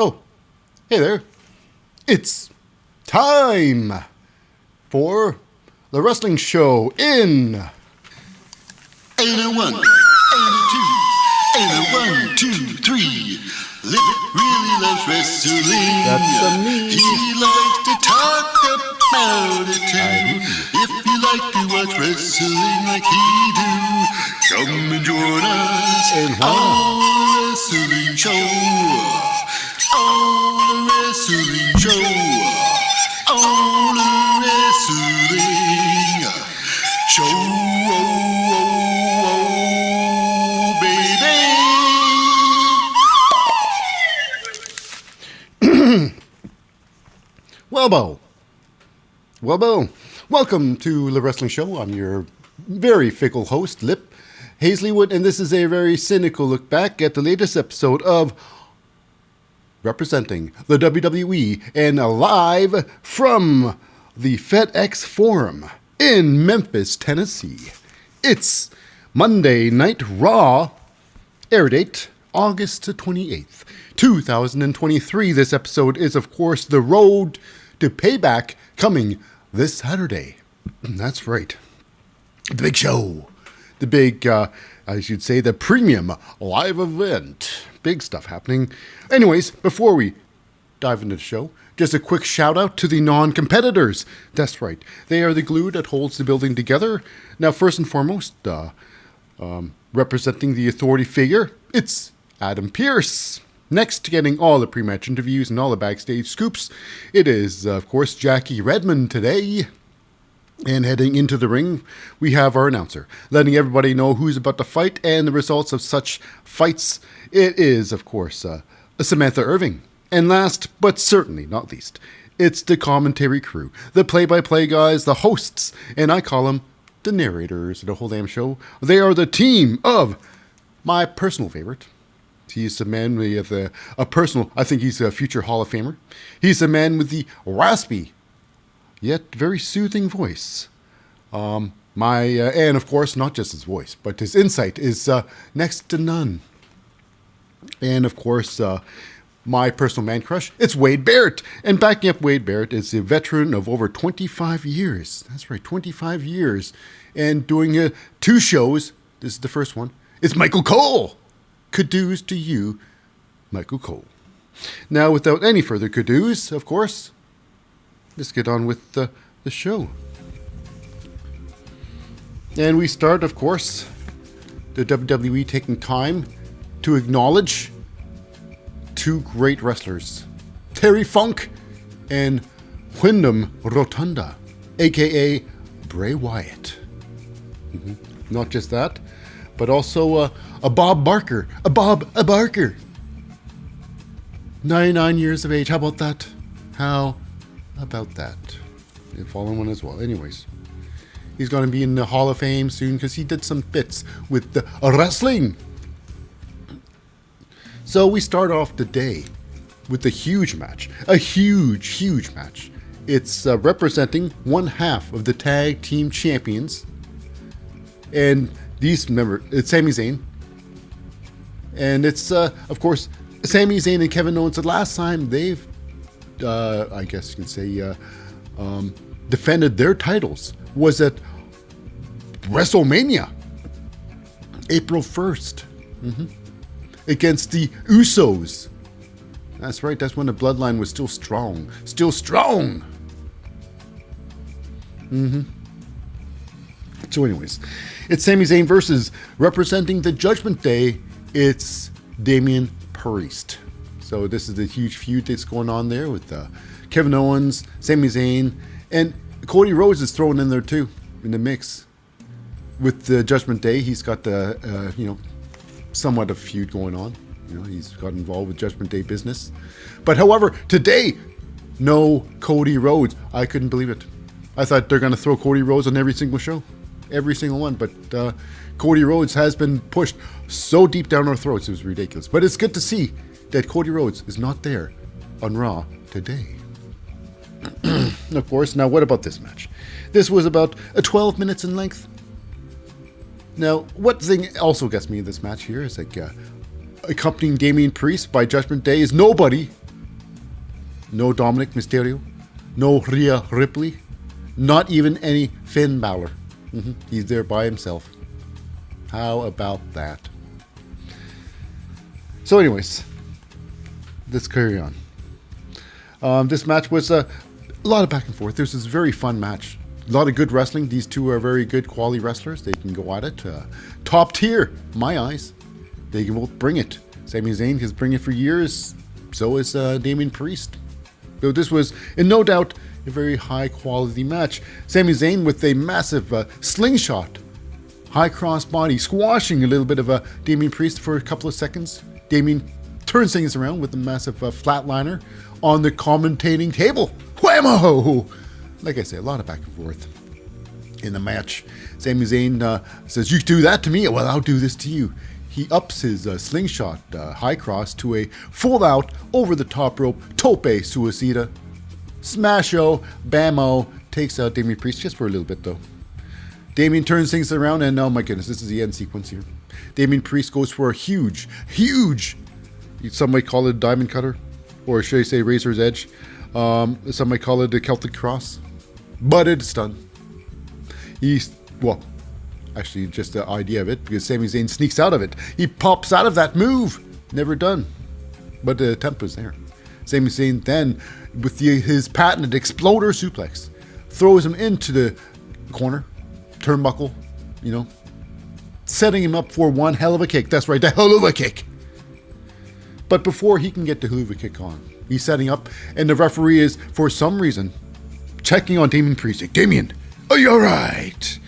Oh, hey there. It's time for the wrestling show in 801, 82, 801, 2, 3. Lip really loves wrestling. That's me. He likes to talk about it too. If you like to watch wrestling like he do, come and join us on the wrestling show. On the wrestling show. On the wrestling show. Welbo, welcome to the wrestling show. I'm your very fickle host, Lip Hazlewood, and this is a very cynical look back at the latest episode of representing the WWE and live from the FedEx Forum in Memphis, Tennessee. It's Monday Night Raw, air date August 28th, 2023. This episode is, of course, the road to Payback coming this Saturday. That's right. The big show. The big, I should say, the premium live event. Big stuff happening. Anyways, before we dive into the show, just a quick shout out to the non-competitors. That's right. They are the glue that holds the building together. Now, first and foremost, representing the authority figure, it's Adam Pearce. Next, getting all the pre-match interviews and all the backstage scoops, it is, of course, Jackie Redmond today. And heading into the ring, we have our announcer, letting everybody know who's about to fight and the results of such fights. It is, of course, Samantha Irving. And last, but certainly not least, it's the commentary crew, the play-by-play guys, the hosts, and I call them the narrators of the whole damn show. They are the team of my personal favorite. He's the man with a personal, I think he's a future Hall of Famer. He's the man with the raspy, yet very soothing voice. And of course, not just his voice, but his insight is next to none. And of course, my personal man crush, it's Wade Barrett. And backing up Wade Barrett is a veteran of over 25 years. That's right, 25 years. And doing 2 shows, this is the first one, it's Michael Cole. Kudos to you, Michael Cole. Now, without any further kudos, of course, let's get on with the show. And we start, of course, the WWE taking time to acknowledge 2 great wrestlers, Terry Funk and Windham Rotunda, a.k.a. Bray Wyatt. Not just that, but also a Bob Barker. A Barker. 99 years of age. How about that? How about that? A fallen one as well. Anyways, he's going to be in the Hall of Fame soon because he did some bits with the wrestling. So we start off the day with a huge match. A huge match. It's representing one half of the tag team champions. And remember, it's Sami Zayn. And it's, of course, Sami Zayn and Kevin Owens. The last time they've, I guess you can say, defended their titles was at WrestleMania, April 1st, against the Usos. That's right, that's when the bloodline was still strong. So anyways, it's Sami Zayn versus, representing the Judgment Day, it's Damian Priest. So this is the huge feud that's going on there with Kevin Owens, Sami Zayn, and Cody Rhodes is thrown in there too, in the mix. With the Judgment Day, he's got the, somewhat of feud going on. He's got involved with Judgment Day business. But however, today, no Cody Rhodes. I couldn't believe it. I thought they're going to throw Cody Rhodes on every single show. Every single one. But Cody Rhodes has been pushed so deep down our throats, it was ridiculous. But it's good to see that Cody Rhodes is not there on Raw today. Of course, now what about this match? This was about 12 minutes in length. Now, what thing also gets me in this match here is like accompanying Damian Priest by Judgment Day is nobody No Dominic Mysterio. No Rhea Ripley. Not even any Finn Balor. He's there by himself. How about that? So anyways, let's carry on. This match was a lot of back and forth. This was a very fun match. A lot of good wrestling. These two are very good quality wrestlers. They can go at it. Top tier, my eyes. They can both bring it. Sami Zayn has bring it for years. So is Damian Priest. So this was, in no doubt, a very high quality match. Sami Zayn with a massive slingshot. High cross body, squashing a little bit of Damian Priest for a couple of seconds. Damian turns things around with a massive flatliner on the commentating table. Whammo! Like I say, a lot of back and forth in the match. Sami Zayn says, "You do that to me, well, I'll do this to you." He ups his slingshot high cross to a full out over the top rope tope suicida. Smasho, bammo, takes out Damian Priest just for a little bit though. Damian turns things around and oh my goodness, this is the end sequence here. Damian Priest goes for a huge, some might call it a diamond cutter, or should I say razor's edge. Some might call it a Celtic cross, but it's done. Actually just the idea of it, because Sami Zayn sneaks out of it. He pops out of that move. Never done, but the attempt was there. Sami Zayn then, with his patented exploder suplex, throws him into the corner, turnbuckle, setting him up for one hell of a kick. That's right, the hell of a kick. But before he can get the hell of a kick on, he's setting up, and the referee is, for some reason, checking on Damian Priest. Like, "Damian, are you alright?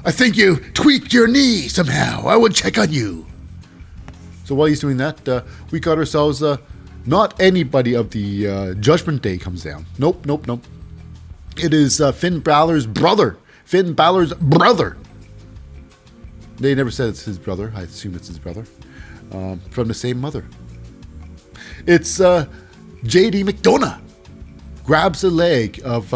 I think you tweaked your knee somehow. I will check on you." So while he's doing that, we got ourselves, not anybody of the Judgment Day comes down. Nope. It is Finn Balor's brother. Finn Balor's brother. They never said it's his brother. I assume it's his brother. From the same mother. It's JD McDonough. Grabs the leg of,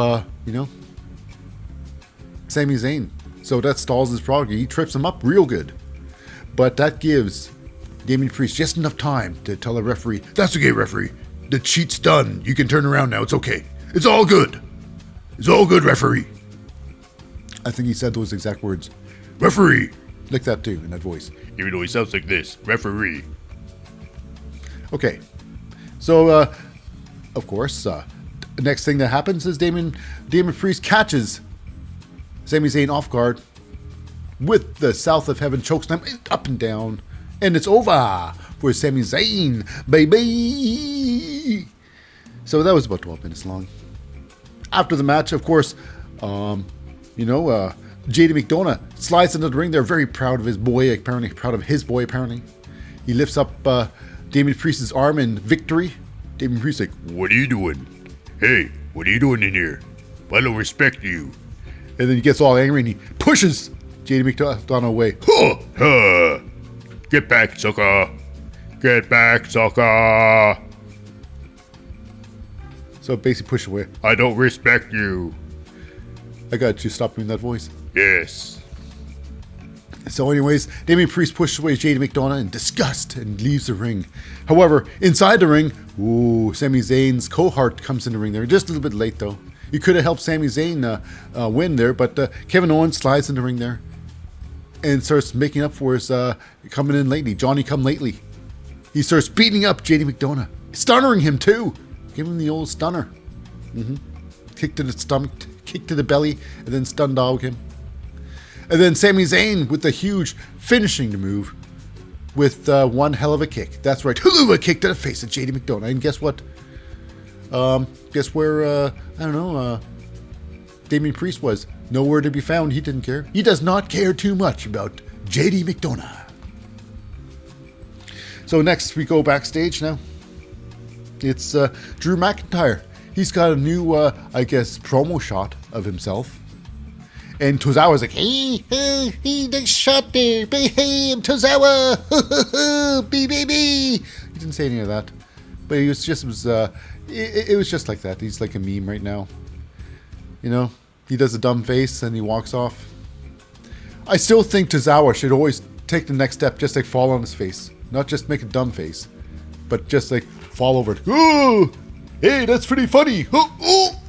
Sami Zayn. So that stalls his progress. He trips him up real good. But that gives Damian Priest just enough time to tell the referee, "That's okay, referee. The cheat's done. You can turn around now. It's okay. It's all good. It's all good, referee." I think he said those exact words. "Referee." Like that too, in that voice. Even though he sounds like this. "Referee." Okay. So, of course, the next thing that happens is Damian Priest catches Sami Zayn off guard with the South of Heaven chokeslam up and down. And it's over for Sami Zayn, baby. So that was about 12 minutes long. After the match, of course, JD McDonough slides into the ring. They're very proud of his boy, apparently. He lifts up Damian Priest's arm in victory. Damian Priest's like, "What are you doing? Hey, what are you doing in here? I don't respect you." And then he gets all angry and he pushes JD McDonough away. Huh. Get back, sucker. Get back, sucker. So basically push away. "I don't respect you." I got you. Stop doing that voice. Yes. So anyways, Damian Priest pushes away JD McDonough in disgust and leaves the ring. However, inside the ring, Sami Zayn's cohort comes in the ring there. Just a little bit late though. You could have helped Sami Zayn win there, but Kevin Owens slides in the ring there and starts making up for his coming in lately. Johnny come lately. He starts beating up JD McDonough. Stunnering him too. Give him the old stunner. Kick to the stomach, kick to the belly, and then stun dog him. And then Sami Zayn with the huge finishing the move with one hell of a kick. That's right, hula kick to the face of JD McDonough. And guess what? Guess where, Damian Priest was? Nowhere to be found. He didn't care. He does not care too much about JD McDonough. So next we go backstage now. It's Drew McIntyre. He's got a new, promo shot of himself. And Tozawa's like, "Hey, nice shot there. Hey, I'm Tozawa. Baby." He didn't say any of that. But it was just like that. He's like a meme right now. He does a dumb face and he walks off. I still think Tozawa should always take the next step, just like fall on his face. Not just make a dumb face, but just like fall over. Ooh! Hey, that's pretty funny. Oh, oh.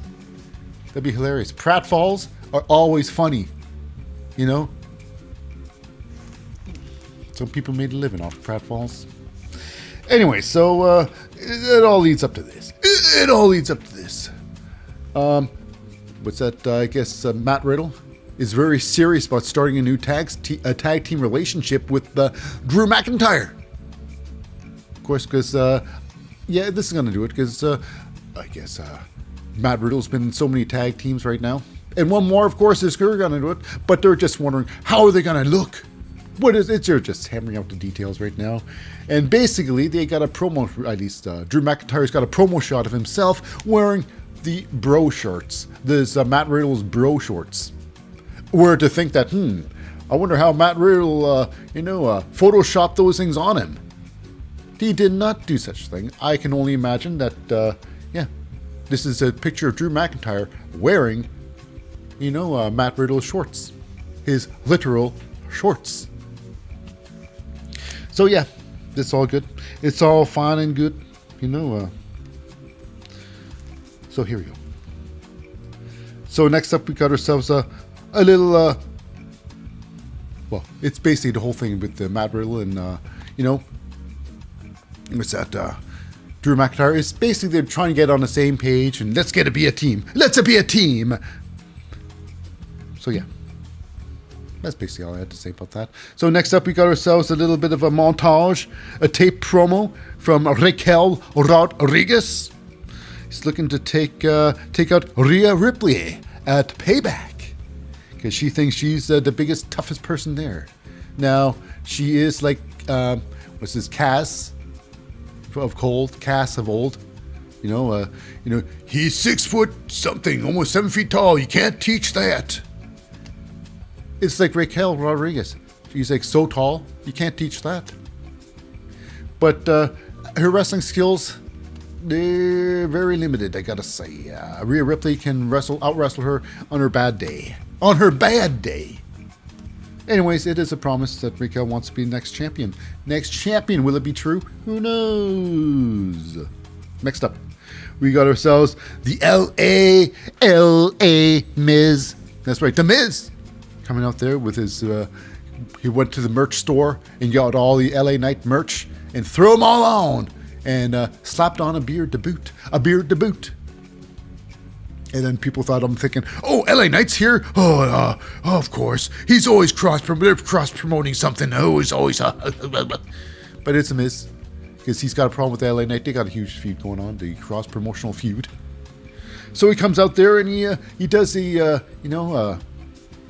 That'd be hilarious. Pratfalls are always funny. You know? Some people made a living off pratfalls. Anyway, so it all leads up to this. It all leads up to this. What's that? I guess Matt Riddle is very serious about starting a new tag team relationship with Drew McIntyre. Of course, because, yeah, this is going to do it, because I guess Matt Riddle's been in so many tag teams right now. And one more, of course, is going to do it, but they're just wondering, how are they going to look? What is it? They're just hammering out the details right now. And basically, they got a promo, at least Drew McIntyre's got a promo shot of himself wearing the bro shorts. This Matt Riddle's bro shorts. Were to think that, I wonder how Matt Riddle, photoshopped those things on him. He did not do such a thing. I can only imagine that, this is a picture of Drew McIntyre wearing, Matt Riddle's shorts. His literal shorts. So yeah, it's all good. It's all fine and good, So here we go. So next up, we got ourselves a little, well, it's basically the whole thing with Matt Riddle and, what's that, Drew McIntyre. Is basically they're trying to get on the same page and let's get to be a team. Let's be a team. So yeah. That's basically all I had to say about that. So next up, we got ourselves a little bit of a montage, a tape promo from Raquel Rodriguez. He's looking to take out Rhea Ripley at Payback because she thinks she's the biggest, toughest person there. Now she is like what's this, Cass of old, Cass of old. He's 6 foot something, almost 7 feet tall. You can't teach that. It's like Raquel Rodriguez. She's like so tall, you can't teach that. But her wrestling skills, they're very limited, I gotta say. Rhea Ripley can out-wrestle her on her bad day. On her bad day. Anyways, it is a promise that Raquel wants to be the next champion. Next champion, will it be true? Who knows? Next up, we got ourselves the L.A. Miz. That's right, the Miz. Coming out there with his, he went to the merch store and got all the LA Knight merch and threw them all on and slapped on a beard to boot. And then people thought, I'm thinking, oh, LA Knight's here? Oh, of course. He's always cross-promoting something. Oh, he's always... But it's a Miz because he's got a problem with LA Knight. They got a huge feud going on, the cross-promotional feud. So he comes out there and he does the,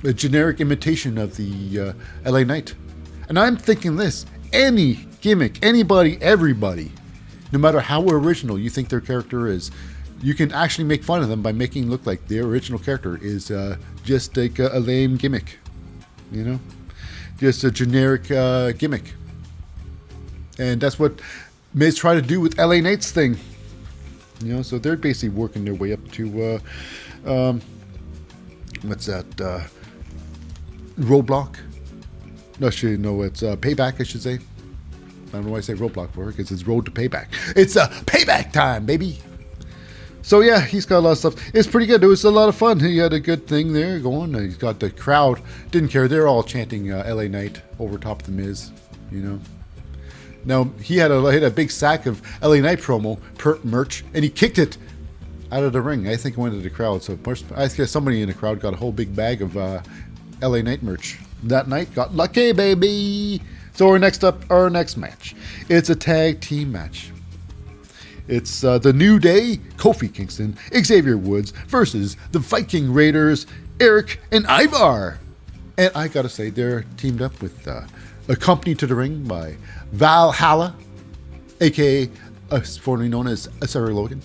a generic imitation of the LA Knight. And I'm thinking this, any gimmick, anybody, everybody, no matter how original you think their character is, you can actually make fun of them by making it look like their original character is just like a lame gimmick. Just a generic gimmick. And that's what Miz tried to do with LA Knight's thing. So they're basically working their way up to, what's that, Roadblock. No, it's Payback, I should say. I don't know why I say Roadblock for, because it's Road to Payback. It's Payback time, baby. So yeah, he's got a lot of stuff. It's pretty good. It was a lot of fun. He had a good thing there going. He's got the crowd. Didn't care. They're all chanting LA Knight over top of the Miz, Now, he had a big sack of LA Knight promo merch, and he kicked it out of the ring. I think it went to the crowd. So I guess somebody in the crowd got a whole big bag of LA Knight merch. That night got lucky, baby. So our next match. It's a tag team match. It's the New Day, Kofi Kingston, Xavier Woods versus the Viking Raiders, Eric and Ivar. And I gotta say, they're teamed up with accompanied to the ring by Valhalla, aka formerly known as Sarah Logan.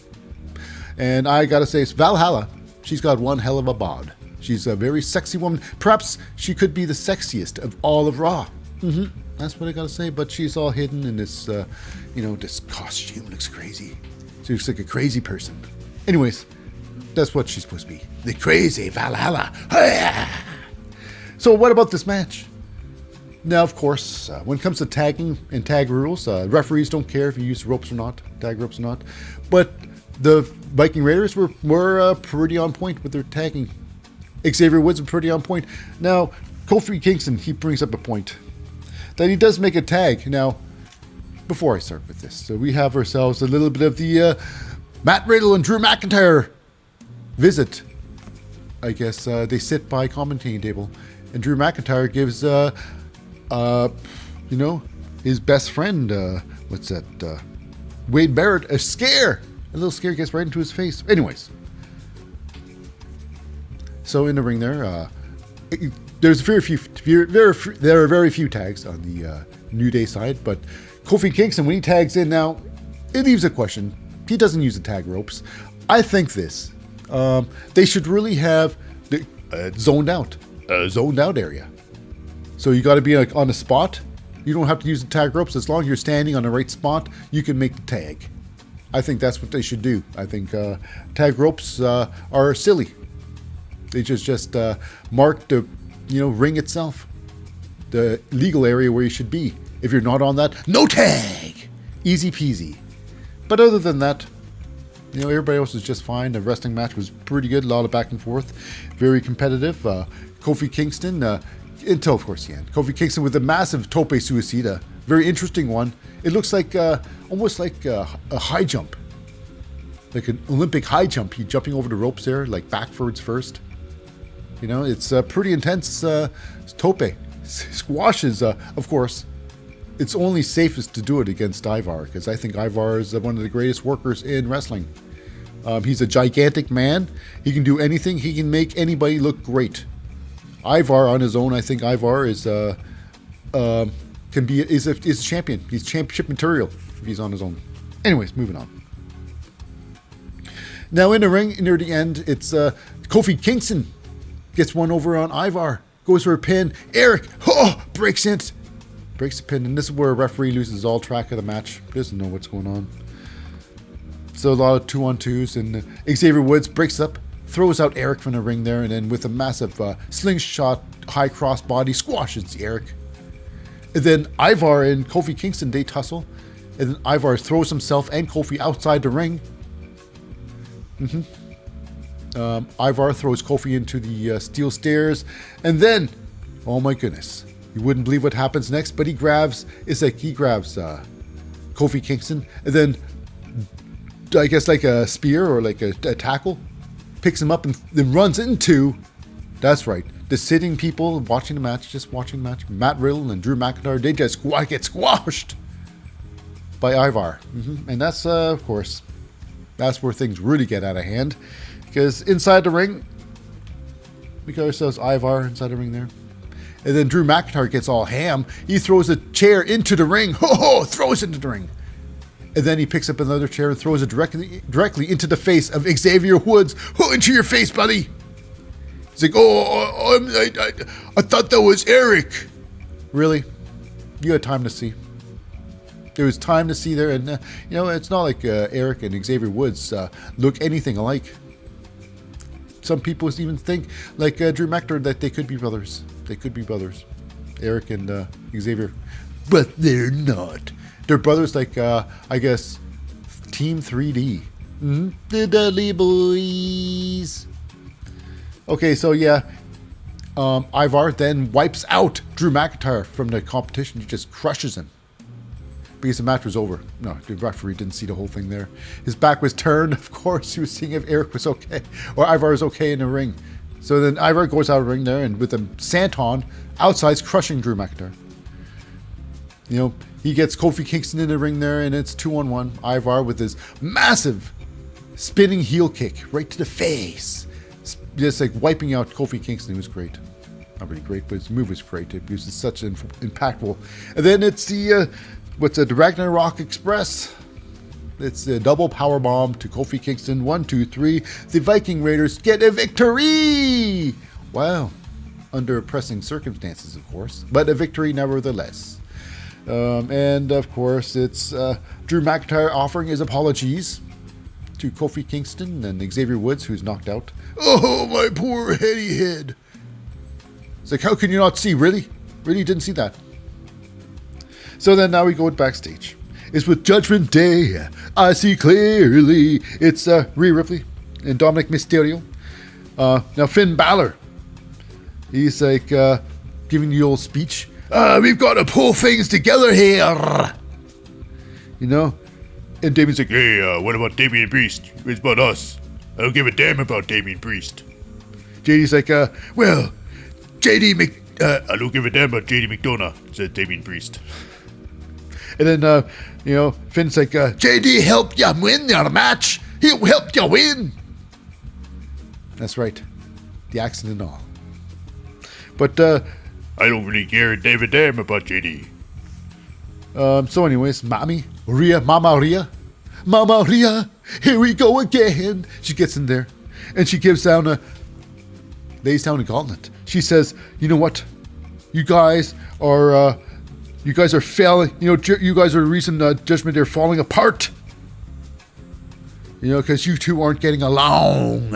And I gotta say, it's Valhalla. She's got one hell of a bod. She's a very sexy woman. Perhaps she could be the sexiest of all of Raw. That's what I gotta say. But she's all hidden in this, this costume. Looks crazy. She looks like a crazy person. Anyways, that's what she's supposed to be. The crazy Valhalla. So what about this match? Now, of course, when it comes to tagging and tag rules, referees don't care if you use ropes or not, tag ropes or not. But the Viking Raiders were pretty on point with their tagging. Xavier Woods was pretty on point. Now, Kofi Kingston, he brings up a point that he does make a tag. Now, before I start with this, so we have ourselves a little bit of the Matt Riddle and Drew McIntyre visit. I guess they sit by a commentating table, and Drew McIntyre gives, his best friend, Wade Barrett, a scare. A little scare gets right into his face. Anyways, so in the ring there, there are very few tags on the New Day side, but Kofi Kingston, when he tags in now, it leaves a question. He doesn't use the tag ropes. I think they should really have the zoned out area. So you got to be on the spot. You don't have to use the tag ropes. As long as you're standing on the right spot, you can make the tag. I think that's what they should do. I think tag ropes are silly. They just mark the ring itself, the legal area where you should be. If you're not on that, no tag. Easy peasy. But other than that, everybody else is just fine. The wrestling match was pretty good. A lot of back and forth. Very competitive. Kofi Kingston, until of course the end. Kofi Kingston with a massive tope suicida. Very interesting one. It looks like almost like a high jump. Like an Olympic high jump. He's jumping over the ropes there, like backwards first. It's pretty intense tope. Squashes, of course. It's only safest to do it against Ivar, because I think Ivar is one of the greatest workers in wrestling. He's a gigantic man. He can do anything. He can make anybody look great. Ivar on his own, I think Ivar is a champion. He's championship material if he's on his own. Anyways, moving on. Now in the ring, near the end, it's Kofi Kingston gets one over on Ivar. Goes for a pin. Eric breaks it. Breaks the pin. And this is where a referee loses all track of the match. Doesn't know what's going on. So a lot of 2-on-2s. And Xavier Woods breaks up. Throws out Eric from the ring there. And then with a massive slingshot high cross body, squashes Eric. And then Ivar and Kofi Kingston, they tussle. And then Ivar throws himself and Kofi outside the ring. Ivar throws Kofi into the steel stairs. And then, oh my goodness, you wouldn't believe what happens next, but he grabs Kofi Kingston. And then, I guess like a spear or like a tackle, picks him up and then runs into, that's right, the sitting people watching the match, Matt Riddle and Drew McIntyre, they just get squashed by Ivar. And that's, of course, that's where things really get out of hand. Because inside the ring, we got ourselves Ivar inside the ring there. And then Drew McIntyre gets all ham. He throws a chair into the ring. Throws it into the ring. And then he picks up another chair and throws it directly into the face of Xavier Woods. Into your face, buddy. He's like, I thought that was Eric. Really? You had time to see. There was time to see there. And, it's not like Eric and Xavier Woods look anything alike. Some people even think, like Drew McIntyre, that they could be brothers. They could be brothers. Eric and Xavier. But they're not. They're brothers like, I guess, Team 3D. The Dudley Boys. Okay, so yeah. Ivar then wipes out Drew McIntyre from the competition. He just crushes him. Because the match was over. No, the referee didn't see the whole thing there. His back was turned, of course. He was seeing if Eric was okay. Or Ivar was okay in the ring. So then Ivar goes out of the ring there and with a senton outside's crushing Drew McIntyre. He gets Kofi Kingston in the ring there and it's 2-on-1. Ivar with his massive spinning heel kick right to the face. Just like wiping out Kofi Kingston. It was great. Not really great, but his move was great. It was such an impactful. And then it's the Ragnarok Express. It's a double power bomb to Kofi Kingston. 1, 2, 3. The Viking Raiders get a victory. Wow. Under pressing circumstances, of course. But a victory nevertheless. And of course, it's Drew McIntyre offering his apologies to Kofi Kingston and Xavier Woods, who's knocked out. Oh, my poor heady head. It's like, how can you not see? Really? Really didn't see that? So then now we go backstage. is with Judgment Day. I see clearly. It's Rhea Ripley and Dominic Mysterio. Now Finn Balor, he's like giving the old speech. We've got to pull things together here. You know? And Damian's like, Hey, what about Damian Priest? It's about us. I don't give a damn about Damian Priest. JD's like, well, I don't give a damn about JD McDonough, says Damian Priest. And then, you know, Finn's like, JD helped you win your match. He'll help you win. That's right. The accent and all. But, I don't really care a damn about JD. So anyways, Mama Rhea, here we go again. She gets in there, and she lays down a gauntlet. She says, you know what? You guys are failing. You know, you guys are the reason Judgment Day are falling apart. You know, because you two aren't getting along.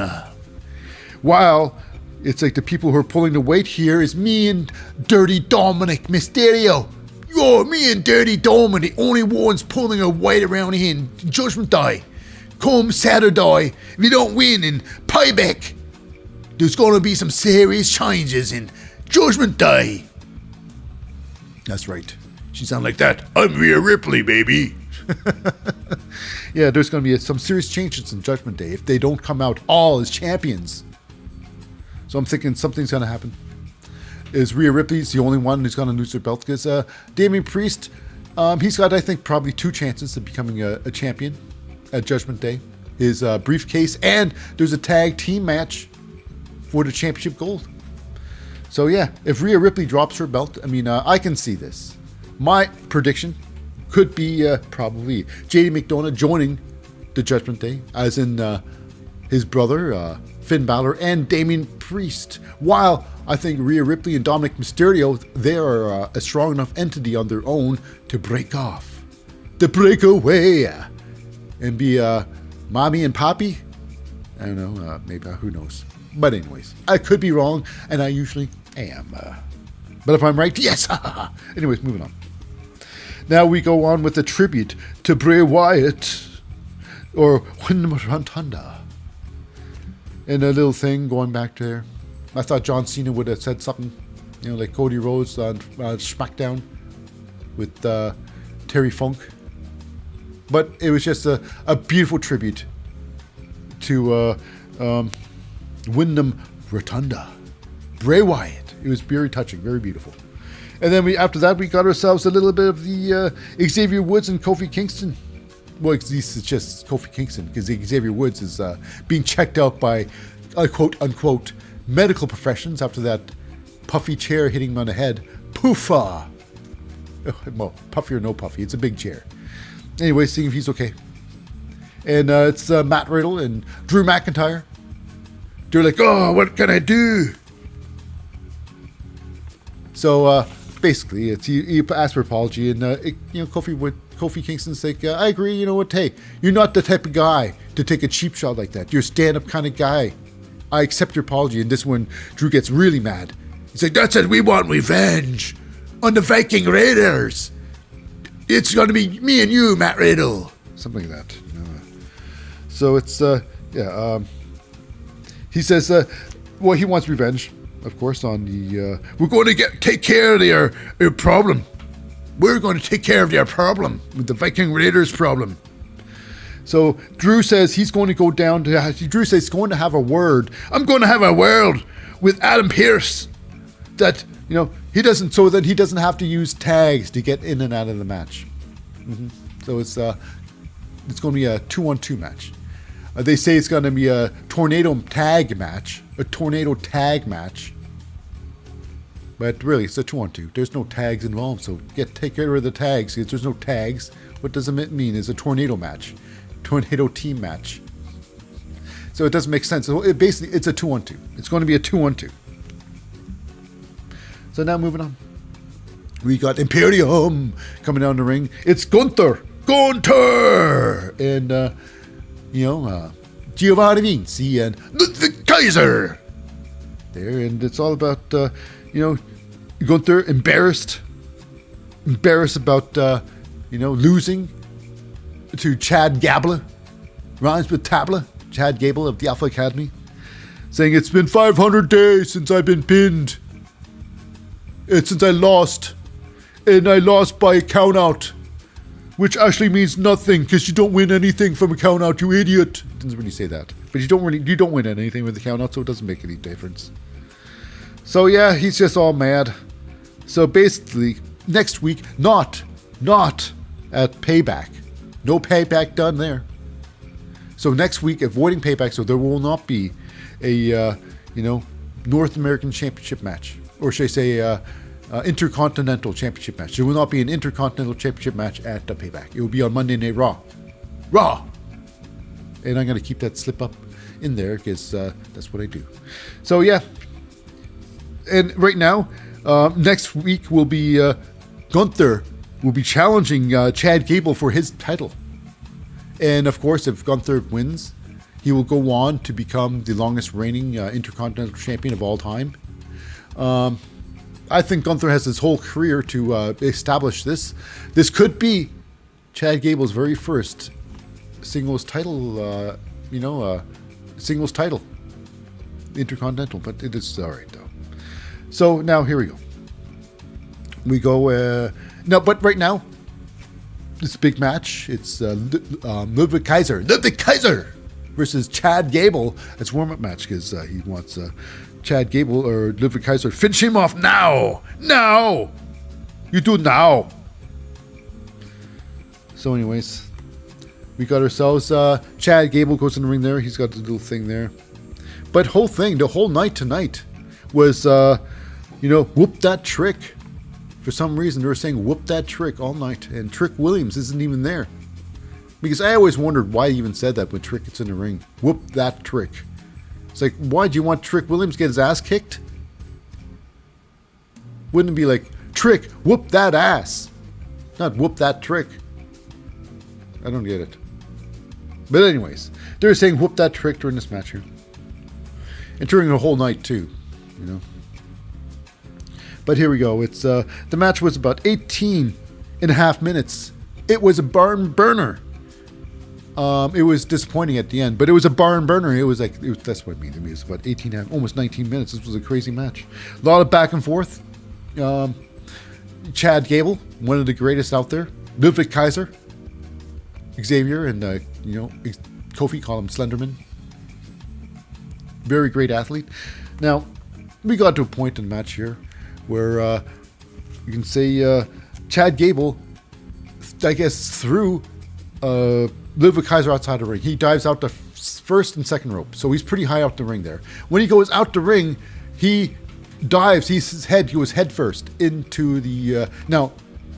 While it's like the people who are pulling the weight here is me and Dirty Dominic Mysterio. Yo, me and Dirty Dom are the only ones pulling a weight around here in Judgment Day. Come Saturday, if you don't win in payback, there's going to be some serious changes in Judgment Day. That's right. She sounds like that. I'm Rhea Ripley, baby. Yeah, there's going to be some serious changes in Judgment Day if they don't come out all as champions. So I'm thinking something's going to happen. Is Rhea Ripley's the only one who's going to lose her belt? Because Damian Priest, he's got, I think, probably 2 chances of becoming a champion at Judgment Day. His briefcase, and there's a tag team match for the championship gold. So yeah, if Rhea Ripley drops her belt, I mean, I can see this. My prediction could be probably JD McDonough joining the Judgment Day, as in his brother, Finn Balor, and Damian Priest. While I think Rhea Ripley and Dominic Mysterio, they are a strong enough entity on their own to break off. To break away. And be mommy and poppy. I don't know, maybe, who knows. But anyways, I could be wrong, and I usually am. But if I'm right, yes. Anyways, moving on. Now we go on with a tribute to Bray Wyatt, or Wyndham Rotunda. And a little thing going back there. I thought John Cena would have said something, you know, like Cody Rhodes on SmackDown with Terry Funk. But it was just a beautiful tribute to Wyndham Rotunda. Bray Wyatt. It was very touching, very beautiful. And then after that, we got ourselves a little bit of the Xavier Woods and Kofi Kingston. Well, this is just Kofi Kingston, because Xavier Woods is being checked out by, quote unquote, medical professions after that puffy chair hitting him on the head. Poofa! Well, puffy or no puffy, it's a big chair. Anyway, seeing if he's okay. And it's Matt Riddle and Drew McIntyre. They're like, oh, what can I do? So basically, it's he asked for apology, and Kofi Kingston's like, I agree. You know what? Hey, you're not the type of guy to take a cheap shot like that. You're a stand-up kind of guy. I accept your apology. And this one, Drew gets really mad. He's like, that's it. We want revenge on the Viking Raiders. It's going to be me and you, Matt Riddle. Something like that. So it's, he says, well, he wants revenge, of course, on the, we're going to take care of their problem. We're going to take care of their problem, with the Viking Raiders problem. So Drew says he's going to go down to, Drew says he's going to have a word. I'm going to have a word with Adam Pearce that, you know, he doesn't, so that he doesn't have to use tags to get in and out of the match. Mm-hmm. So it's going to be a 2-on-2 match. They say it's going to be a tornado tag match. But really, it's a 2-on-2. There's no tags involved, so take care of the tags. Because there's no tags. What does it mean? It's a tornado match. Tornado team match. So it doesn't make sense. So it's a 2-on-2. It's going to be a 2-on-2. So now moving on. We got Imperium coming down the ring. It's Gunther! And, Giovanni Vinci and Ludwig Kaiser there. And it's all about, Gunther embarrassed about, losing to Chad Gable, rhymes with Tabla, Chad Gable of the Alpha Academy, saying it's been 500 days since I've been pinned. It's since I lost, and I lost by a count out, which actually means nothing because you don't win anything from a count out, you idiot. It doesn't really say that, but you don't win anything with the count out, so it doesn't make any difference. So yeah, he's just all mad. So basically, next week, not at Payback. No Payback done there. So next week, avoiding Payback, so there will not be a North American Championship match, or should I say Intercontinental Championship match. There will not be an Intercontinental Championship match at the Payback. It will be on Monday Night Raw. And I'm going to keep that slip up in there because that's what I do. So yeah. And right now, next week will be Gunther will be challenging Chad Gable for his title. And of course, if Gunther wins, he will go on to become the longest reigning Intercontinental Champion of all time. I think Gunther has his whole career to establish this. This could be Chad Gable's very first singles title, singles title, Intercontinental, but it is all right though. So now here we go. We go no, but right now, this big match. It's Ludwig Kaiser versus Chad Gable. It's a warm-up match because he wants Chad Gable or Ludwig Kaiser finish him off now. You do now. So anyways, we got ourselves Chad Gable goes in the ring there. He's got the little thing there. But the whole night tonight was whoop that trick. For some reason, they were saying whoop that trick all night. And Trick Williams isn't even there. Because I always wondered why he even said that when Trick gets in the ring. Whoop that trick. It's like, why do you want Trick Williams to get his ass kicked? Wouldn't it be like, Trick, whoop that ass? Not whoop that trick. I don't get it. But anyways, they were saying whoop that trick during this match here. And during the whole night too, But here we go. It's the match was about 18 and a half minutes. It was a barn burner. It was disappointing at the end, but it was a barn burner. That's what I mean to me. It's about 18, almost 19 minutes. This was a crazy match. A lot of back and forth. Chad Gable, one of the greatest out there. Ludwig Kaiser, Xavier, and Kofi, call him Slenderman. Very great athlete. Now, we got to a point in the match here where you can say Chad Gable, I guess, threw Ludwig Kaiser outside the ring. He dives out the first and second rope, so he's pretty high out the ring there. When he goes out the ring, he dives. He goes head first into the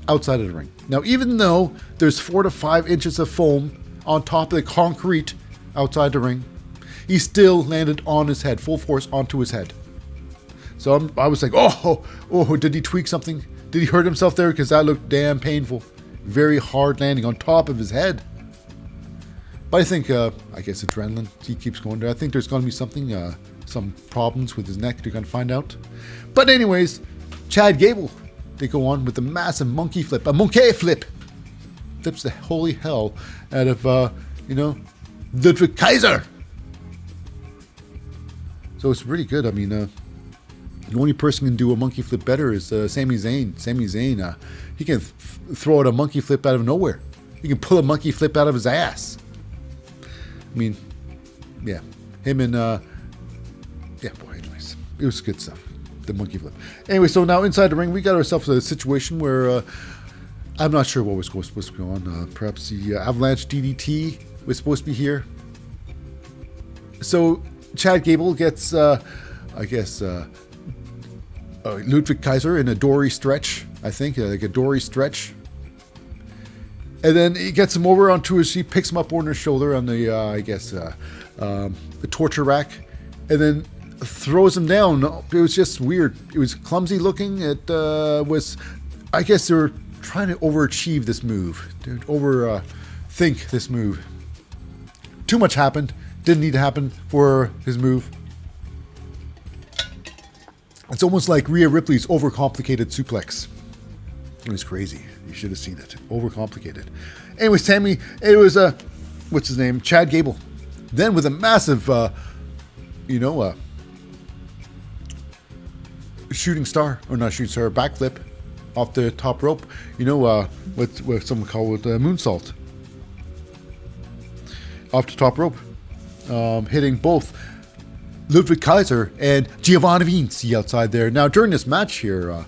outside of the ring. Now, even though there's 4 to 5 inches of foam on top of the concrete outside the ring, he still landed on his head, full force onto his head. So I was like, oh, did he tweak something? Did he hurt himself there? Because that looked damn painful. Very hard landing on top of his head. But I think, I guess adrenaline, he keeps going there. I think there's going to be something, some problems with his neck they're going to find out. But anyways, Chad Gable, they go on with a massive monkey flip. A monkey flip. Flips the holy hell out of, Ludwig Kaiser. So it's really good. I mean, the only person who can do a monkey flip better is Sami Zayn. Sami Zayn, he can throw out a monkey flip out of nowhere. He can pull a monkey flip out of his ass. I mean, yeah. Him and, anyways. It was good stuff. The monkey flip. Anyway, so now inside the ring, we got ourselves a situation where I'm not sure what was supposed to go on. Perhaps the Avalanche DDT was supposed to be here. So Chad Gable gets, Ludwig Kaiser in a Dory stretch, I think, like a Dory stretch. And then he gets him over onto his, he picks him up on his shoulder on the, the torture rack, and then throws him down. It was just weird. It was clumsy looking. It was, I guess they were trying to overachieve this move. They overthink this move. Too much happened. Didn't need to happen for his move. It's almost like Rhea Ripley's overcomplicated suplex. It was crazy. You should have seen it. Overcomplicated. Anyway, Sammy, it was, what's his name? Chad Gable. Then with a massive, shooting star, or not shooting star, backflip off the top rope, what some call it moonsault. Off the top rope, hitting both Ludwig Kaiser and Giovanni Vinci outside there. Now, during this match here,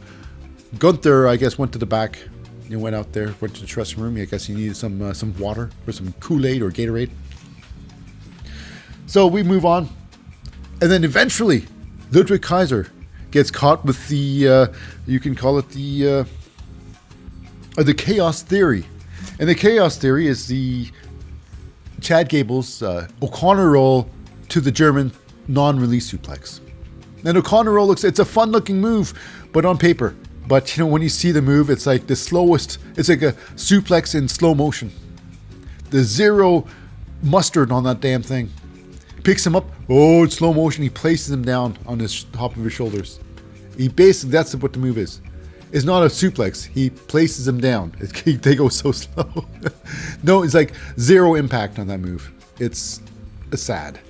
Gunther, I guess, went to the back. He went out there, went to the dressing room. I guess he needed some water or some Kool-Aid or Gatorade. So we move on. And then eventually, Ludwig Kaiser gets caught with the, you can call it the Chaos Theory. And the Chaos Theory is the Chad Gable's O'Connor roll to the German non-release suplex. And O'Connor roll it's a fun-looking move, but on paper. But, when you see the move, it's like the slowest, it's like a suplex in slow motion. There's zero mustard on that damn thing. Picks him up, in slow motion, he places him down on his top of his shoulders. That's what the move is. It's not a suplex, he places him down. They go so slow. No, it's like zero impact on that move. It's sad.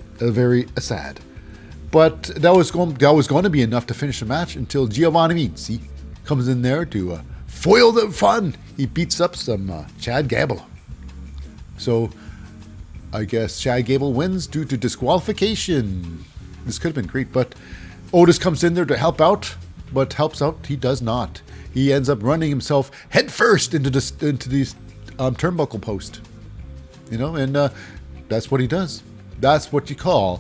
But that was going to be enough to finish the match until Giovanni Vinci comes in there to foil the fun. He beats up some Chad Gable. So I guess Chad Gable wins due to disqualification. This could have been great, but Otis comes in there to help out, but helps out, he does not. He ends up running himself headfirst into the turnbuckle post. And that's what he does. That's what you call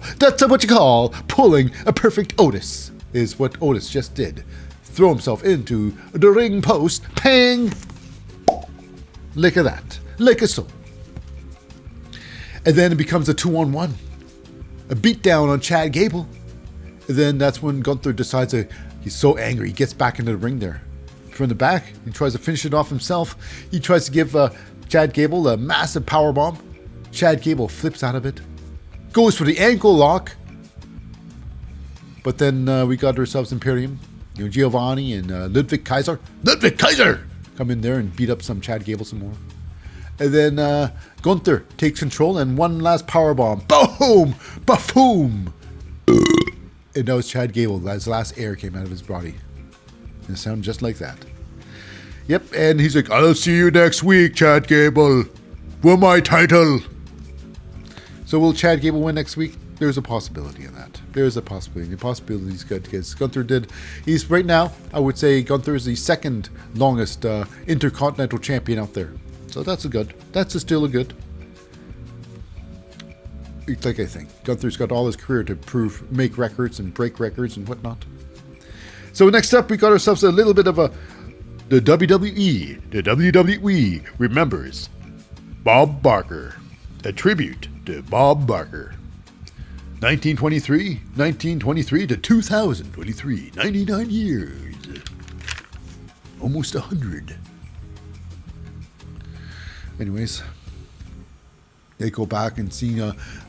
pulling a perfect Otis, is what Otis just did. Throw himself into the ring post, pang! Lick of that. Lick of so. And then it becomes a 2-on-1. A beatdown on Chad Gable. And then that's when Gunther decides he's so angry, he gets back into the ring there. From the back, he tries to finish it off himself. He tries to give Chad Gable a massive powerbomb. Chad Gable flips out of it. Goes for the ankle lock. But then we got ourselves Imperium. Giovanni and Ludwig Kaiser. Ludwig Kaiser! Come in there and beat up some Chad Gable some more. And then Gunther takes control and one last powerbomb. Boom! Ba-foom! And that was Chad Gable. His last air came out of his body. And it sounded just like that. Yep, and he's like, I'll see you next week, Chad Gable. For my title. So will Chad Gable win next week? There's a possibility in that. There's a possibility. The possibility is good because Gunther did. He's right now, I would say Gunther is the second longest intercontinental champion out there. So that's still a good. It's like I think Gunther's got all his career to make records and break records and whatnot. So next up, we got ourselves a little bit of the WWE. The WWE remembers Bob Barker. A tribute to Bob Barker. 1923 to 2023. 99 years. Almost 100. Anyways, they go back and see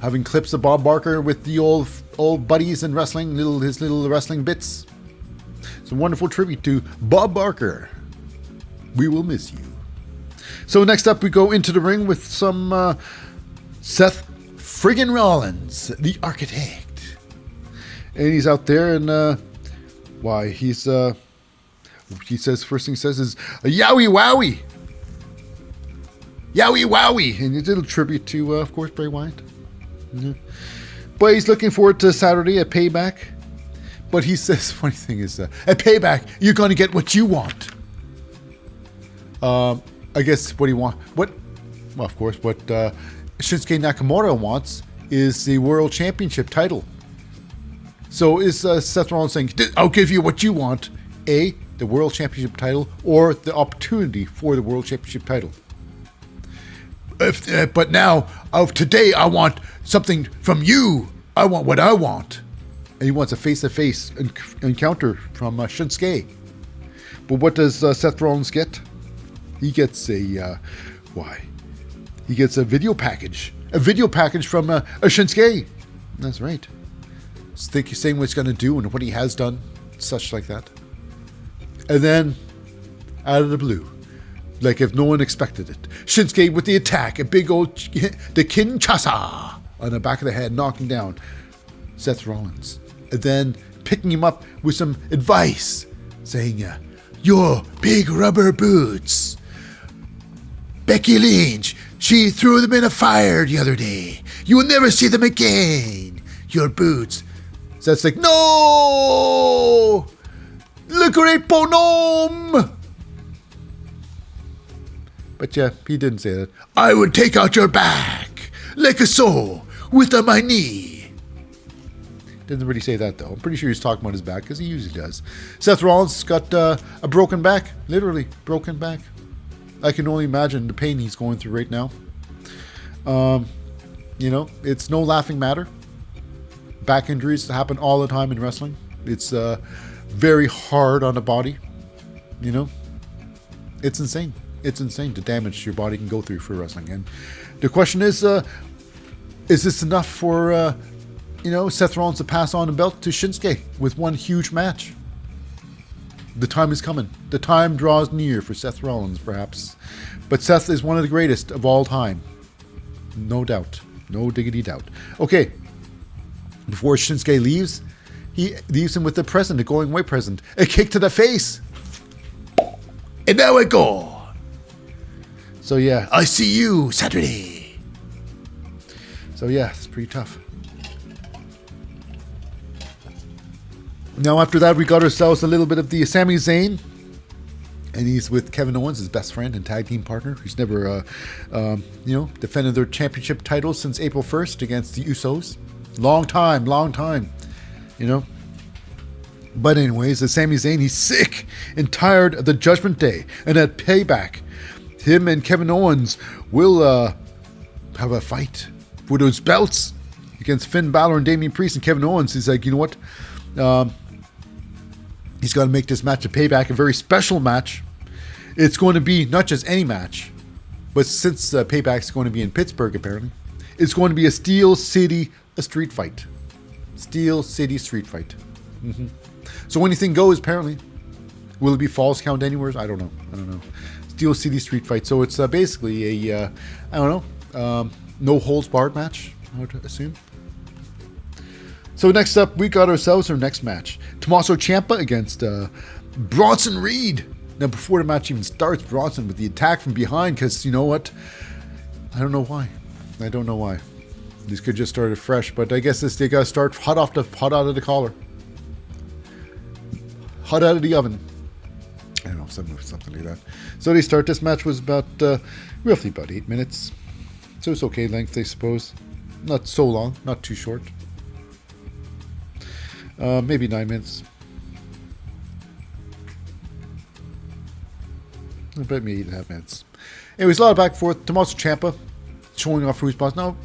having clips of Bob Barker with the old buddies in wrestling, his little wrestling bits. It's a wonderful tribute to Bob Barker. We will miss you. So next up, we go into the ring with some Seth friggin' Rollins, the architect. And he's out there and he says, first thing he says is, yowie wowie. Yowie wowie. And it's a little tribute to, of course, Bray Wyatt. Yeah. But he's looking forward to Saturday at Payback. But he says, funny thing is, at Payback, you're going to get what you want. I guess what he wants, what Shinsuke Nakamura wants is the World Championship title. So is Seth Rollins saying, I'll give you what you want, A, the World Championship title, or the opportunity for the World Championship title. But now, today, I want something from you. I want what I want. And he wants a face-to-face encounter from Shinsuke. But what does Seth Rollins get? He gets a video package. A video package from a Shinsuke. That's right. He's saying what he's going to do and what he has done. Such like that. And then, out of the blue, like if no one expected it. Shinsuke with the attack, a big old the Kinshasa on the back of the head, knocking down Seth Rollins, and then picking him up with some advice, saying, "Your big rubber boots. Becky Lynch, she threw them in a fire the other day. You will never see them again. Your boots." Seth's like, "No! Le Great Bonhomme!" But yeah, he didn't say that. "I would take out your back like a saw with my knee." Didn't really say that though. I'm pretty sure he's talking about his back because he usually does. Seth Rollins got a broken back, literally broken back. I can only imagine the pain he's going through right now. It's no laughing matter. Back injuries happen all the time in wrestling. It's very hard on the body. It's insane. It's insane the damage your body can go through for wrestling. And the question is this enough for Seth Rollins to pass on the belt to Shinsuke with one huge match? The time is coming. The time draws near for Seth Rollins, perhaps. But Seth is one of the greatest of all time. No doubt. No diggity doubt. Okay. Before Shinsuke leaves, he leaves him with the present, the going away present. A kick to the face. And now I go. So yeah, I see you Saturday. So yeah, it's pretty tough. Now after that, we got ourselves a little bit of the Sami Zayn. And he's with Kevin Owens, his best friend and tag team partner, who's never, defended their championship titles since April 1st against the Usos. Long time. But anyways, the Sami Zayn, he's sick and tired of the Judgment Day and at Payback. Him and Kevin Owens will have a fight for those belts against Finn Balor and Damian Priest. And Kevin Owens is like, you know what? He's got to make this match a Payback, a very special match. It's going to be not just any match, but since Payback's going to be in Pittsburgh, apparently, it's going to be a Steel City street fight. Steel City street fight. Mm-hmm. So anything goes, apparently. Will it be Falls Count Anywhere? I don't know. Steel City street fight. So it's basically a, no holds barred match, I would assume. So next up, we got ourselves our next match. Tommaso Ciampa against Bronson Reed. Now, before the match even starts, Bronson with the attack from behind, because you know what? I don't know why. This could just start fresh, but I guess they got to start hot out of the collar. Hot out of the oven. I don't know, something like that. So they start. This match was about, roughly about 8 minutes. So it's okay length, I suppose. Not so long, not too short. Maybe 9 minutes. About maybe 8.5 minutes. Anyways, a lot of back and forth. Tommaso Ciampa showing off who's boss. Now,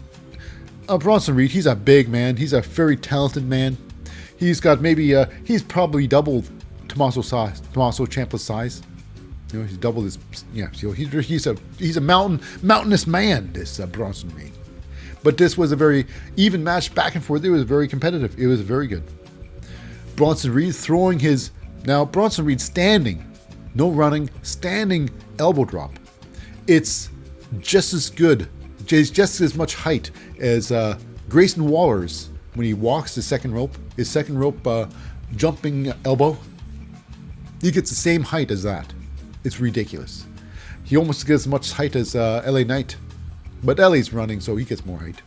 Bronson Reed, he's a big man. He's a very talented man. He's got maybe, he's probably doubled Tommaso Ciampa's size. He's doubled his, so he's a mountainous man, this Bronson Reed. But this was a very even match back and forth. It was very competitive. It was very good. Bronson Reed throwing Bronson Reed standing, no running, standing elbow drop. It's just as good, just as much height as Grayson Waller's when he walks his second rope jumping elbow. He gets the same height as that. It's ridiculous. He almost gets as much height as LA Knight, but LA's running, so he gets more height.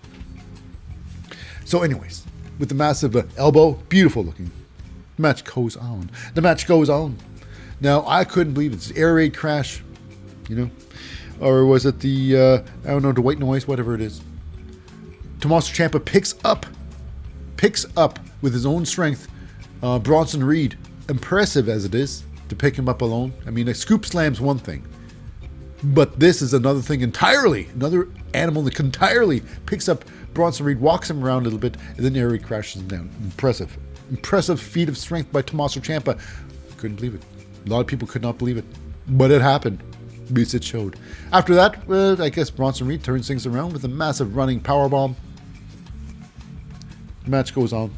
So anyways, with the massive elbow, beautiful looking. The match goes on. Now, I couldn't believe it's air raid crash, or was it the white noise, whatever it is. Tommaso Ciampa picks up with his own strength Bronson Reed. Impressive as it is to pick him up alone. I mean, a scoop slam's one thing, but this is another thing entirely. Another animal that entirely picks up Bronson Reed, walks him around a little bit, and then air raid crashes him down. Impressive feat of strength by Tommaso Ciampa. Couldn't believe it. A lot of people could not believe it, but it happened. At least it showed. After that, I guess Bronson Reed turns things around with a massive running powerbomb. The match goes on.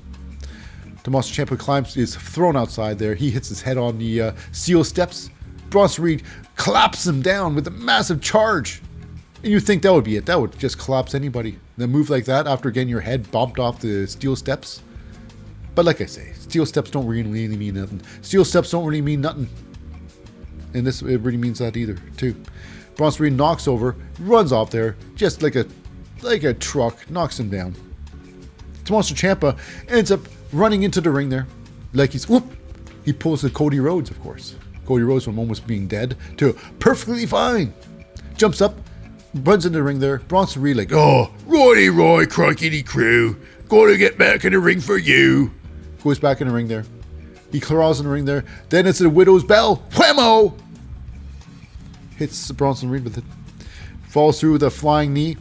Tommaso Ciampa is thrown outside there. He hits his head on the steel steps. Bronson Reed collapses him down with a massive charge. And you think that would be it. That would just collapse anybody. Then move like that after getting your head bumped off the steel steps. But like I say, steel steps don't really mean nothing. Steel steps don't really mean nothing. And this, it really means that either, too. Bronson Reed knocks over, runs off there, just like a truck, knocks him down. Tommaso Ciampa ends up running into the ring there. Like he pulls the Cody Rhodes, of course. Cody Rhodes from almost being dead to perfectly fine. Jumps up, runs into the ring there. Bronson Reed like, oh, Roy, cronkity crew. Gonna get back in the ring for you. Goes back in the ring there. He crawls in the ring there. Then it's the Widow's Bell. Whammo! Hits Bronson Reed with it. Falls through the flying knee.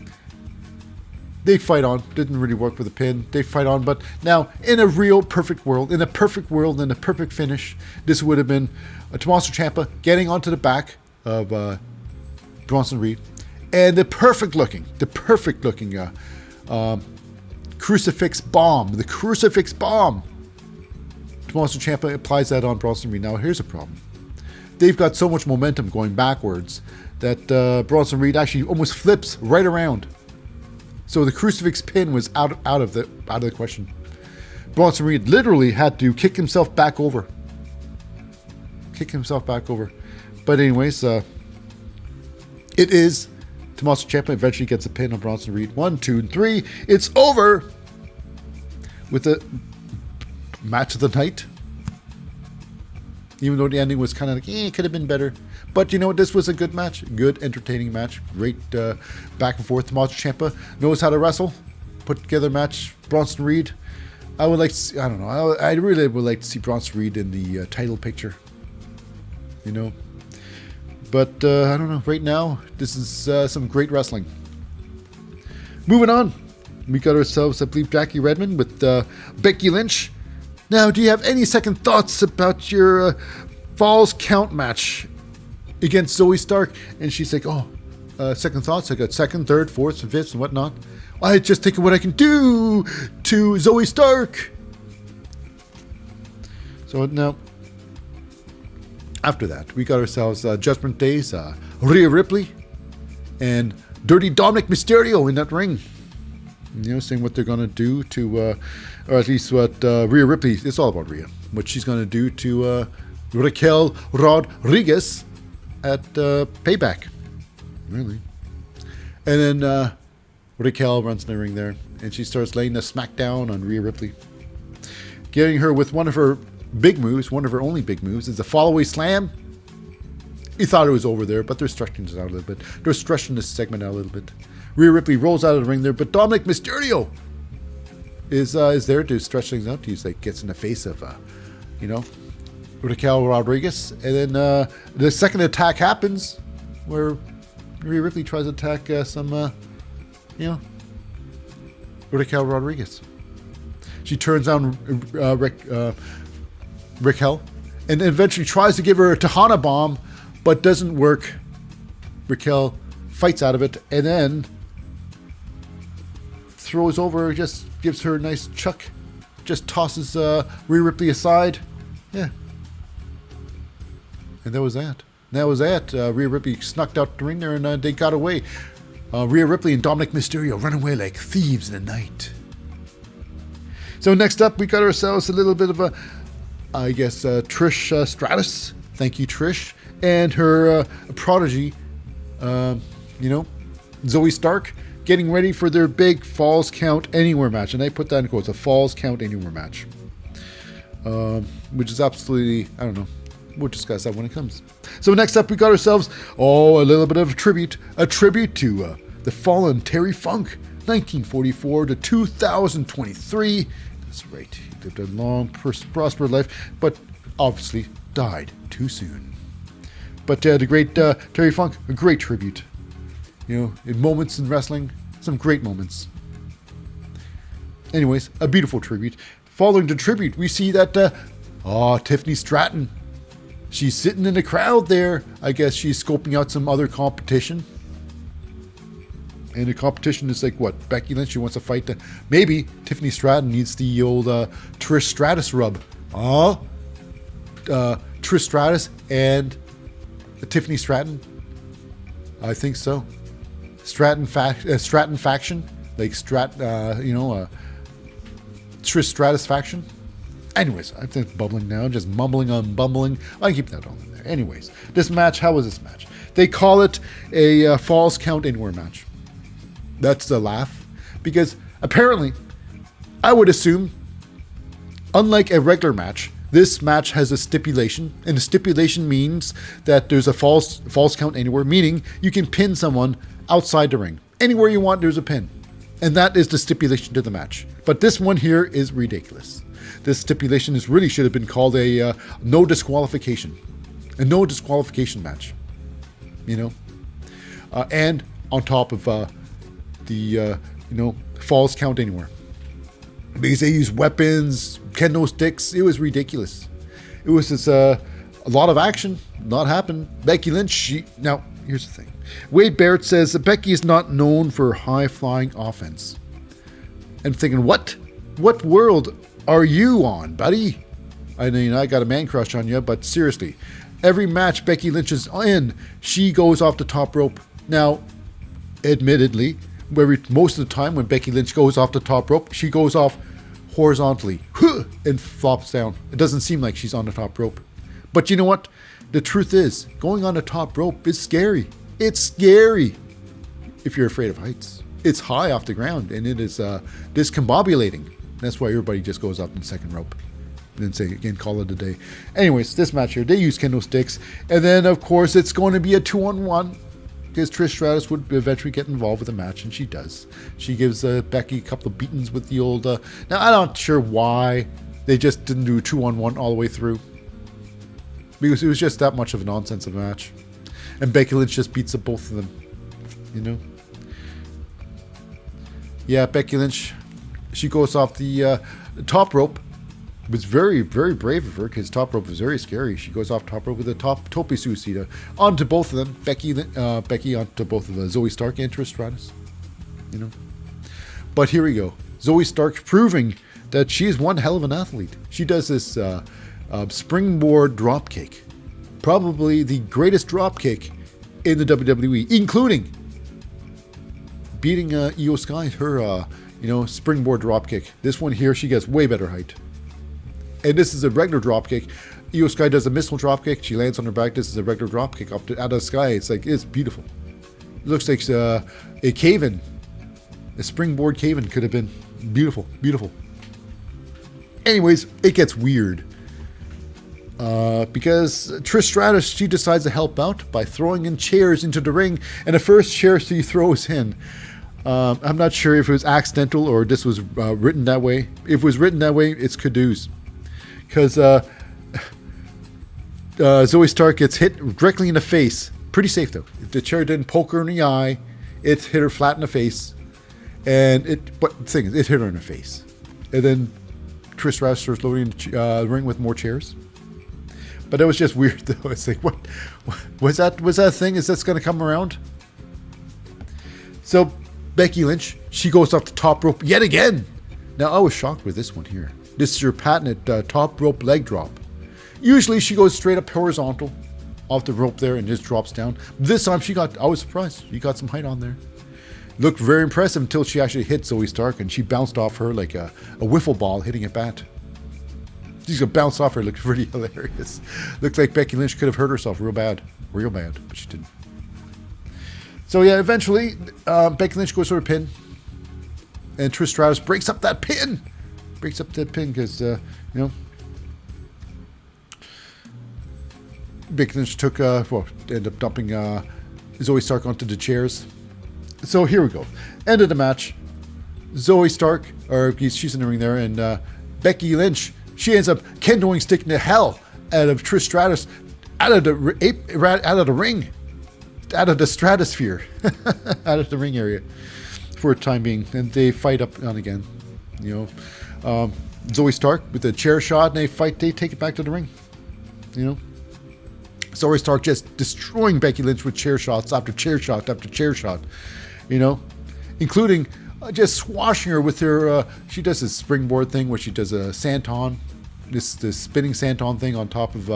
They fight on. Didn't really work with the pin. They fight on. But now, in a real perfect world, in a perfect finish, this would have been Tommaso Ciampa getting onto the back of Bronson Reed. And the perfect looking crucifix bomb. The crucifix bomb. Tommaso Ciampa applies that on Bronson Reed. Now, here's a problem. They've got so much momentum going backwards that Bronson Reed actually almost flips right around. So the crucifix pin was out of the question. Bronson Reed literally had to kick himself back over. But anyways, it is Tommaso Ciampa eventually gets a pin on Bronson Reed. 1, 2, and 3. It's over with the match of the night. Even though the ending was kind of like, it could have been better. But you know what? This was a good match. Good, entertaining match. Great back and forth. Tommaso Ciampa knows how to wrestle. Put together a match. Bronson Reed. I would like to see, I don't know. I really would like to see Bronson Reed in the title picture. You know. But I don't know. Right now, this is some great wrestling. Moving on. We got ourselves, I believe, Jackie Redmond with Becky Lynch. Now, do you have any second thoughts about your Falls Count match against Zoey Stark? And she's like, second thoughts? I got second, third, fourth, and fifth, and whatnot. I just think of what I can do to Zoey Stark. So now, after that, we got ourselves Judgment Days, Rhea Ripley, and Dirty Dominic Mysterio in that ring. You know, saying what they're going to do to, or at least what Rhea Ripley, it's all about Rhea, what she's going to do to Raquel Rodriguez at Payback. Really. And then Raquel runs in the ring there, and she starts laying the smackdown on Rhea Ripley. Getting her with one of her big moves, one of her only big moves, is a fall-away slam. You thought it was over there, but they're stretching this out a little bit. They're stretching this segment out a little bit. Rhea Ripley rolls out of the ring there, but Dominic Mysterio is there to stretch things out. He's like gets in the face of, Raquel Rodriguez, and then the second attack happens, where Rhea Ripley tries to attack Raquel Rodriguez. She turns on Raquel, and eventually tries to give her a Tejana bomb, but doesn't work. Raquel fights out of it, and then throws over, just gives her a nice chuck, just tosses Rhea Ripley aside. Yeah. And that was that. Rhea Ripley snuck out the ring there, and they got away. Rhea Ripley and Dominic Mysterio run away like thieves in the night. So next up, we got ourselves a little bit of a, Trish Stratus. Thank you, Trish. And her prodigy, Zoey Stark, getting ready for their big Falls Count Anywhere match. And I put that in quotes, a Falls Count Anywhere match. Which is absolutely, I don't know. We'll discuss that when it comes. So next up, we got ourselves, a little bit of a tribute to the fallen Terry Funk, 1944 to 2023. That's right. He lived a long, prosperous life, but obviously died too soon. But the great Terry Funk, a great tribute. In moments in wrestling, some great moments. Anyways, a beautiful tribute. Following the tribute, we see that, Tiffany Stratton. She's sitting in the crowd there. I guess she's scoping out some other competition. And the competition is like, what? Becky Lynch, she wants to fight. Maybe Tiffany Stratton needs the old Trish Stratus rub. Trish Stratus and Tiffany Stratton? I think so. Stratton faction, like Trish Stratus faction. Anyways, I'm just bubbling now, just mumbling on bumbling. I keep that on there. Anyways, this match, how was this match? They call it a Falls Count Anywhere match. That's the laugh. Because apparently, I would assume, unlike a regular match, this match has a stipulation. And the stipulation means that there's a false count anywhere, meaning you can pin someone outside the ring. Anywhere you want, there's a pin. And that is the stipulation to the match. But this one here is ridiculous. This stipulation really should have been called a no disqualification. A no disqualification match. You know? And on top of the falls count anywhere. Because they use weapons, kendo sticks. It was ridiculous. It was just a lot of action. Not happened. Becky Lynch, now, here's the thing. Wade Barrett says that Becky is not known for high-flying offense. I'm thinking, what world are you on, buddy? I mean, I got a man crush on you, but seriously, every match Becky Lynch is in, she goes off the top rope. Now, admittedly, most of the time when Becky Lynch goes off the top rope, she goes off horizontally and flops down. It doesn't seem like she's on the top rope. But you know what? The truth is, going on the top rope is scary. It's scary if you're afraid of heights. It's high off the ground, and it is discombobulating. That's why everybody just goes up in the second rope. And then say, again, call it a day. Anyways, this match here, they use kendo sticks. And then, of course, it's going to be a 2-on-1. Because Trish Stratus would eventually get involved with the match, and she does. She gives Becky a couple of beatings with the old... Now, I'm not sure why they just didn't do a 2-on-1 all the way through. Because it was just that much of a nonsense of a match. And Becky Lynch just beats up both of them. You know? Yeah, Becky Lynch, she goes off the top rope. It was very, very brave of her because top rope was very scary. She goes off top rope with a tope suicida onto both of them. Becky onto both of them. Zoey Stark and Trish Stratus. You know? But here we go. Zoey Stark proving that she is one hell of an athlete. She does this springboard drop kick. Probably the greatest drop kick in the WWE, including beating Io Sky, her springboard drop kick. This one here, she gets way better height. And this is a regular drop kick. Io Sky does a missile drop kick. She lands on her back. This is a regular drop kick out of the sky. It's beautiful. It looks like a cave-in. A springboard cave-in could have been beautiful. Beautiful. Anyways, it gets weird. Because Trish Stratus, she decides to help out by throwing in chairs into the ring. And the first chair she throws in, I'm not sure if it was accidental or this was written that way. If it was written that way, it's Caduce. Because Zoey Stark gets hit directly in the face. Pretty safe, though. The chair didn't poke her in the eye. It hit her flat in the face. But the thing is, it hit her in the face. And then Trish Stratus starts loading the ring with more chairs. But it was just weird, though. It's like, what was that a thing? Is this going to come around? So, Becky Lynch, she goes off the top rope yet again. Now, I was shocked with this one here. This is your patented top rope leg drop. Usually, she goes straight up horizontal off the rope there and just drops down. This time, I was surprised. She got some height on there. Looked very impressive until she actually hit Zoey Stark, and she bounced off her like a wiffle ball hitting a bat. She's going to bounce off her. It looked pretty hilarious. Looked like Becky Lynch could have hurt herself real bad, but she didn't. So yeah, eventually, Becky Lynch goes for a pin. And Trish Stratus breaks up that pin. Because, Becky Lynch ended up dumping Zoey Stark onto the chairs. So here we go. End of the match. Zoey Stark, she's in the ring there, and Becky Lynch, she ends up kendoing sticking the hell out of Trish Stratus out of the ring, out of the stratosphere, out of the ring area for a time being. And they fight up on again. Zoey Stark with a chair shot, and they take it back to the ring. Zoey Stark just destroying Becky Lynch with chair shots after chair shot after chair shot, including just swashing her with her, she does this springboard thing where she does a senton, this spinning senton thing on top of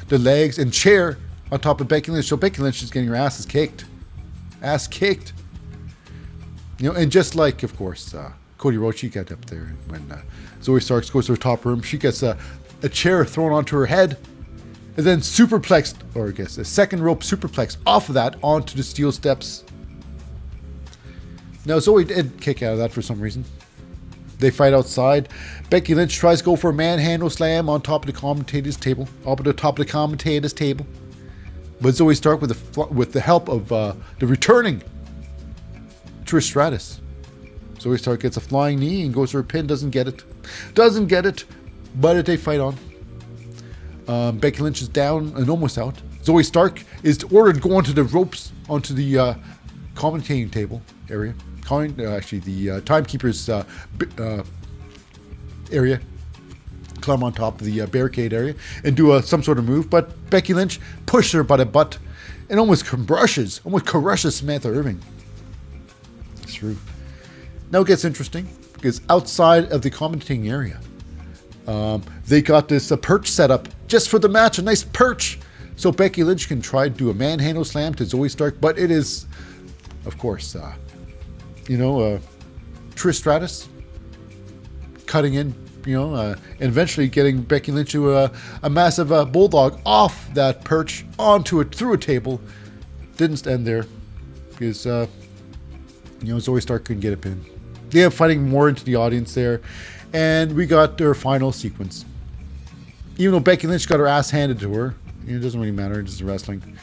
the legs and chair on top of Becky Lynch. So Becky Lynch is getting her asses kicked. Ass kicked. You know, and just like, of course, Cody Rhodes, she got up there when Zoey Stark goes to her top room. She gets a chair thrown onto her head and then superplexed, or I guess a second rope superplex off of that onto the steel steps. Now, Zoey did kick out of that for some reason. They fight outside. Becky Lynch tries to go for a manhandle slam on top of the commentator's table. But Zoey Stark, with the help of the returning Trish Stratus. Zoey Stark gets a flying knee and goes for a pin. Doesn't get it. But they fight on. Becky Lynch is down and almost out. Zoey Stark is ordered to go onto the ropes, onto the commentating table area. Actually, the timekeeper's area. Climb on top of the barricade area and do some sort of move. But Becky Lynch pushed her by the butt and almost crushes Samantha Irving. It's true. Now it gets interesting because outside of the commentating area, they got this perch set up just for the match, a nice perch. So Becky Lynch can try to do a manhandle slam to Zoey Stark, but it is, of course, Trish Stratus cutting in, and eventually getting Becky Lynch to a massive bulldog off that perch through a table. Didn't stand there because, Zoey Stark couldn't get a pin. They are fighting more into the audience there, and we got their final sequence. Even though Becky Lynch got her ass handed to her, it doesn't really matter, it's just wrestling.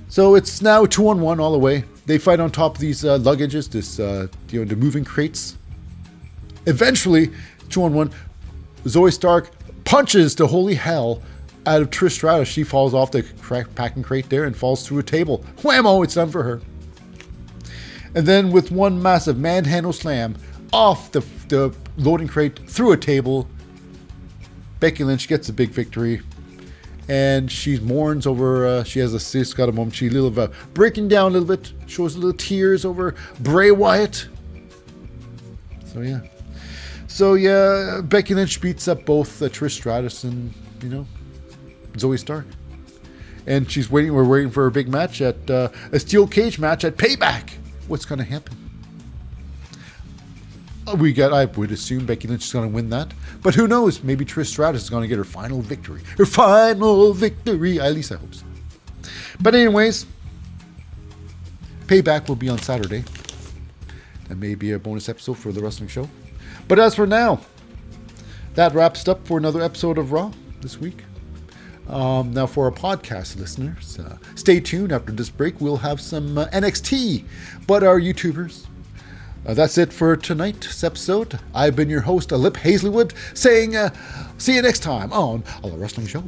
So it's now 2-on-1 all the way. They fight on top of these luggages, the moving crates. Eventually, 2-on-1, Zoey Stark punches the holy hell out of Trish Stratus. She falls off the packing crate there and falls through a table. Whammo, it's done for her. And then with one massive manhandle slam off the loading crate through a table, Becky Lynch gets a big victory. And she mourns over, she's got a moment, she's breaking down a little bit, shows a little tears over Bray Wyatt. So yeah, Becky Lynch beats up both Trish Stratus and, Zoey Stark. And we're waiting for a big match at, a steel cage match at Payback. What's going to happen? I would assume Becky Lynch is going to win that. But who knows? Maybe Trish Stratus is going to get her final victory. Her final victory. At least I hope so. But anyways, Payback will be on Saturday. That may be a bonus episode for the wrestling show. But as for now, that wraps up for another episode of Raw this week. Now for our podcast listeners, stay tuned. After this break, we'll have some NXT. But our YouTubers, that's it for tonight's episode. I've been your host, Lip Hazlewood, saying see you next time on The Wrestling Show.